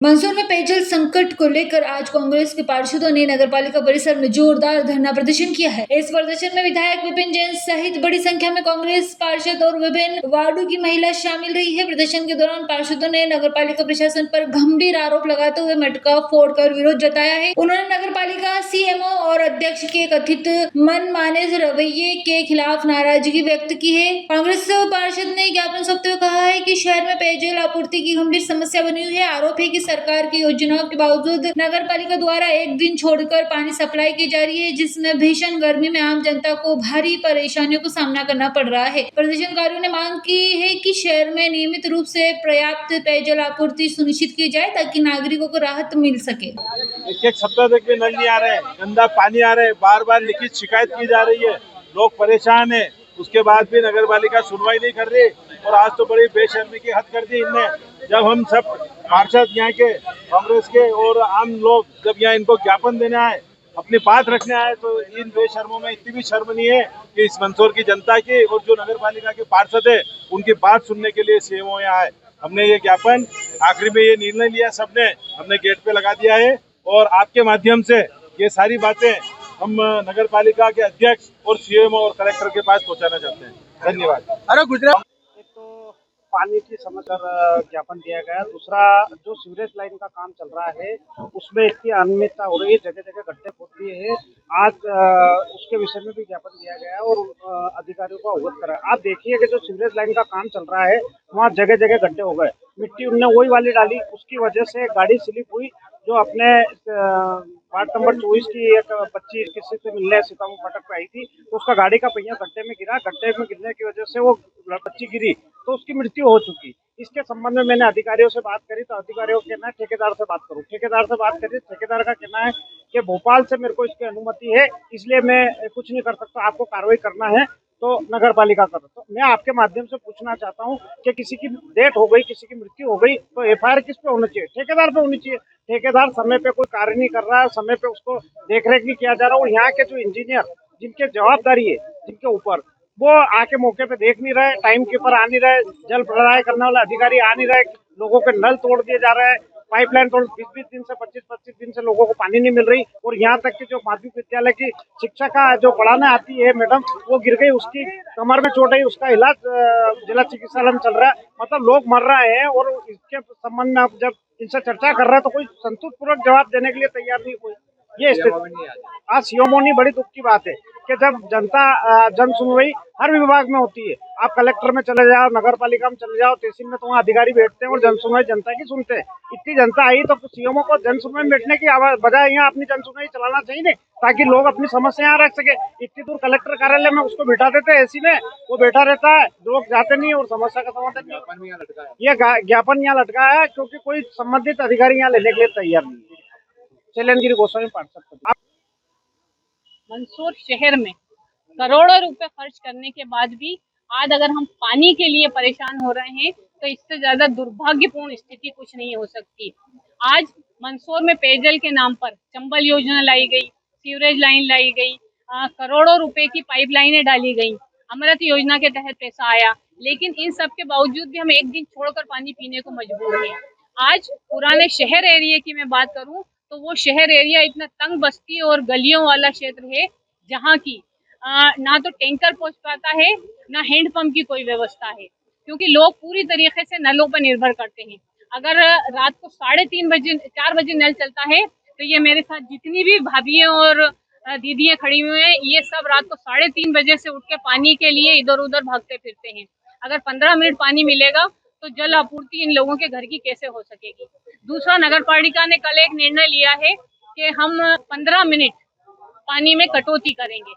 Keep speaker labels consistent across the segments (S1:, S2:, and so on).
S1: मंदसौर में पेयजल संकट को लेकर आज कांग्रेस के पार्षदों ने नगरपालिका परिसर में जोरदार धरना प्रदर्शन किया है। इस प्रदर्शन में विधायक विपिन जैन सहित बड़ी संख्या में कांग्रेस पार्षद और विभिन्न वार्डों की महिला शामिल रही है। प्रदर्शन के दौरान पार्षदों ने नगरपालिका प्रशासन पर गंभीर आरोप लगाते हुए मटका फोड़कर विरोध जताया है। उन्होंने नगरपालिका सीएमओ और अध्यक्ष के कथित मनमाने रवैये के खिलाफ नाराजगी व्यक्त की है। कांग्रेस पार्षद ने ज्ञापन सौंपते हुए कहा है कि शहर में पेयजल आपूर्ति की गंभीर समस्या बनी हुई है। आरोप है कि सरकार की योजनाओं के बावजूद नगरपालिका द्वारा एक दिन छोड़कर पानी सप्लाई की जा रही है, जिसमें भीषण गर्मी में आम जनता को भारी परेशानियों का सामना करना पड़ रहा है। प्रदर्शनकारियों ने मांग की है कि शहर में नियमित रूप से पर्याप्त पेयजल आपूर्ति सुनिश्चित की जाए ताकि नागरिकों को राहत मिल सके।
S2: एक सप्ताह तक भी नल नहीं आ रहे हैं, गंदा पानी आ रहा है, बार बार लिखित शिकायत की जा रही है, लोग परेशान है। उसके बाद भी नगरपालिका सुनवाई नहीं कर रही और आज तो बड़ी बेशर्मी की हद कर दी इनने। जब हम सब पार्षद यहाँ के कांग्रेस के और आम लोग जब यहाँ इनको ज्ञापन देने आए, अपनी बात रखने आए, तो इन बेशर्मों में इतनी भी शर्म नहीं है कि इस मंदसौर की जनता की और जो नगरपालिका के पार्षद है उनकी बात सुनने के लिए सीएमओ यहाँ आए। हमने ये ज्ञापन आखिरी में ये निर्णय लिया, सबने हमने गेट पे लगा दिया है और आपके माध्यम से ये सारी बातें हम नगरपालिका के अध्यक्ष और सीएमओ और कलेक्टर के पास पहुंचाना चाहते हैं। धन्यवाद।
S3: अरे गुजरात एक तो पानी की समस्या पर ज्ञापन दिया गया, दूसरा जो सीवरेज लाइन का काम चल रहा है उसमें इसकी अनियमितता हो रही है, जगह जगह गड्ढे खोद दिए हैं। आज उसके विषय में भी ज्ञापन दिया गया और अधिकारियों को अवगत करा। आप देखिए कि जो सीवरेज लाइन का काम चल रहा है वहाँ जगह जगह गड्ढे हो गए, मिट्टी उनने वही वाली डाली, उसकी वजह से गाड़ी स्लिप हुई। जो अपने वार्ड नंबर 24 की एक बच्ची किसी से मिलने सीतापुर फाटक पे आई थी, तो उसका गाड़ी का पहिया गड्ढे में गिरा, गड्ढे में गिरने की वजह से वो बच्ची गिरी तो उसकी मृत्यु हो चुकी। इसके संबंध में मैंने अधिकारियों से बात करी तो अधिकारियों का कहना है ठेकेदार से बात करूं। ठेकेदार से बात करी, ठेकेदार का कहना है कि भोपाल से मेरे को इसकी अनुमति है, इसलिए मैं कुछ नहीं कर सकता, आपको कार्रवाई करना है तो नगर पालिका कर। तो मैं आपके माध्यम से पूछना चाहता हूँ कि किसी की डेथ हो गई, किसी की मृत्यु हो गई तो एफआईआर किस पे होनी चाहिए? ठेकेदार पे होनी चाहिए। ठेकेदार समय पे कोई कार्य नहीं कर रहा है, समय पे उसको देखरेख नहीं किया जा रहा। और यहाँ के जो इंजीनियर जिनके जवाबदारी है, जिनके ऊपर, वो आके मौके पे देख नहीं रहे, टाइम के ऊपर आ नहीं रहे, जल प्रदाय करने वाले अधिकारी आ नहीं रहे, लोगों के नल तोड़ दिए जा रहे हैं, पाइपलाइन तोड़ 20-20 दिन से 25-25 दिन से लोगों को पानी नहीं मिल रही। और यहाँ तक कि जो माध्यमिक विद्यालय की शिक्षिका जो पढ़ाने आती है मैडम, वो गिर गई, उसकी कमर में चोट आई, उसका इलाज जिला चिकित्सालय में चल रहा है। मतलब लोग मर रहे हैं और इसके संबंध में आप जब इनसे चर्चा कर रहे हैं तो कोई संतोषपूर्वक जवाब देने के लिए तैयार नहीं कोई। ये स्थिति आज सीएमओ बड़ी दुख की बात है कि जब जनता जन सुनवाई हर विभाग में होती है, आप कलेक्टर में चले जाओ, नगर पालिका में चले जाओ, तहसील में, तो वहाँ अधिकारी बैठते हैं और जन सुनवाई जनता की सुनते हैं। इतनी जनता आई तो सीएमओ को जन सुनवाई में बैठने की बजाय यहाँ अपनी जन सुनवाई चलाना चाहिए ताकि लोग अपनी समस्या रख सके। इतनी दूर कलेक्टर कार्यालय में उसको बिठा देते हैं एसी में, वो बैठा रहता है, लोग जाते नहीं और समस्या का समाधान नहीं। ये ज्ञापन यहाँ लटका है क्योंकि कोई संबंधित अधिकारी यहाँ लेने के लिए तैयार नहीं है। शैलेंद्र गोस्वामी पार्षद।
S4: मंदसौर शहर में करोड़ों रुपए खर्च करने के बाद भी आज अगर हम पानी के लिए परेशान हो रहे हैं तो इससे ज्यादा दुर्भाग्यपूर्ण स्थिति कुछ नहीं हो सकती। आज मंदसौर में पेयजल के नाम पर चंबल योजना लाई गई, सीवरेज लाइन लाई गई, करोड़ों रुपए की पाइपलाइनें डाली गई, अमृत योजना के तहत पैसा आया, लेकिन इन सब के बावजूद भी हम एक दिन छोड़कर पानी पीने को मजबूर हैं। आज पुराने शहर एरिया की मैं बात करूं तो वो शहर एरिया इतना तंग बस्ती और गलियों वाला क्षेत्र है जहाँ की ना तो टैंकर पहुंच पाता है, ना हैंडपंप की कोई व्यवस्था है, क्योंकि लोग पूरी तरीके से नलों पर निर्भर करते हैं। अगर रात को 3:30 बजे 4 बजे नल चलता है तो ये मेरे साथ जितनी भी भाभियाँ और दीदियाँ खड़ी हुई हैं, ये सब रात को 3:30 बजे से उठ के पानी के लिए इधर उधर भागते फिरते हैं। अगर 15 मिनट पानी मिलेगा तो जल आपूर्ति इन लोगों के घर की कैसे हो सकेगी? दूसरा, नगर पालिका ने कल एक निर्णय लिया है कि हम 15 मिनट पानी में कटौती करेंगे।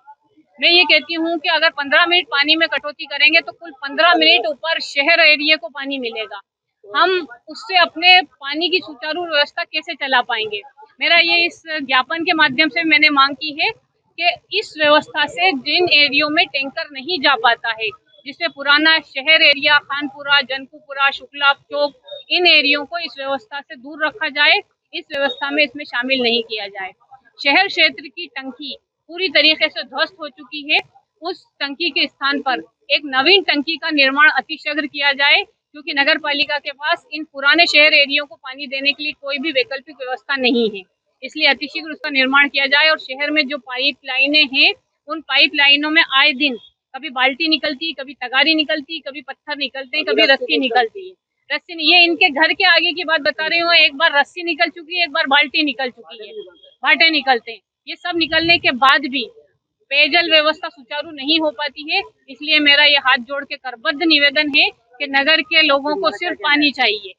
S4: मैं ये कहती हूँ कि अगर 15 मिनट पानी में कटौती करेंगे तो कुल 15 मिनट ऊपर शहर एरिया को पानी मिलेगा। हम उससे अपने पानी की सुचारू व्यवस्था कैसे चला पाएंगे? मेरा ये इस ज्ञापन के माध्यम से मैंने मांग की है कि इस व्यवस्था से जिन एरियो में टैंकर नहीं जा पाता है, जिसमें पुराना शहर एरिया, खानपुरा, जनकपुरा, शुक्ला चौक, इन एरियो को इस व्यवस्था से दूर रखा जाए, इस व्यवस्था में इसमें शामिल नहीं किया जाए। शहर क्षेत्र की टंकी पूरी तरीके से ध्वस्त हो चुकी है, उस टंकी के स्थान पर एक नवीन टंकी का निर्माण अतिशीघ्र किया जाए क्योंकि नगर पालिका के पास इन पुराने शहर एरियो को पानी देने के लिए कोई भी वैकल्पिक व्यवस्था नहीं है। इसलिए अतिशीघ्र उसका निर्माण किया जाए और शहर में जो पाइप लाइनें हैं उन पाइप लाइनों में आए दिन कभी बाल्टी निकलती, कभी तगारी निकलती, कभी पत्थर निकलते हैं, कभी रस्सी निकलती है। रस्सी, ये इनके घर के आगे की बात बता रही हूँ, एक बार रस्सी निकल चुकी है, एक बार बाल्टी निकल चुकी है, भाटे निकलते हैं। ये सब निकलने के बाद भी पेयजल व्यवस्था सुचारू नहीं हो पाती है। इसलिए मेरा ये हाथ जोड़ के करबद्ध निवेदन है कि नगर के लोगों को सिर्फ पानी चाहिए।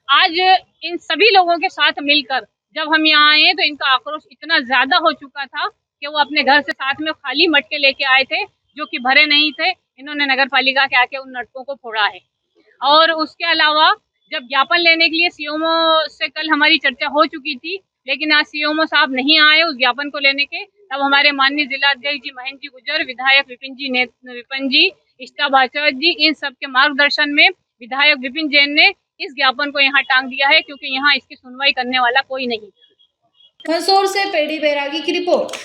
S4: आज इन सभी लोगों के साथ मिलकर जब हम यहाँ आए तो इनका आक्रोश इतना ज्यादा हो चुका था कि वो अपने घर से साथ में खाली मटके लेके आए थे जो कि भरे नहीं थे। इन्होंने नगर पालिका के आके उन नटकों को फोड़ा है। और उसके अलावा जब ज्ञापन लेने के लिए सीएमओ से कल हमारी चर्चा हो चुकी थी, लेकिन आज सीएमओ साहब नहीं आए उस ज्ञापन को लेने के, तब हमारे माननीय जिलाध्यक्ष जी महेंद्र जी गुर्जर, विधायक विपिन जी, इष्टा भाचर जी, इन सब के मार्गदर्शन में विधायक विपिन जैन ने इस ज्ञापन को यहाँ टांग दिया है, क्योंकि यहाँ इसकी सुनवाई करने वाला कोई नहीं।
S1: मंदसौर से पेडी बैरागी की रिपोर्ट।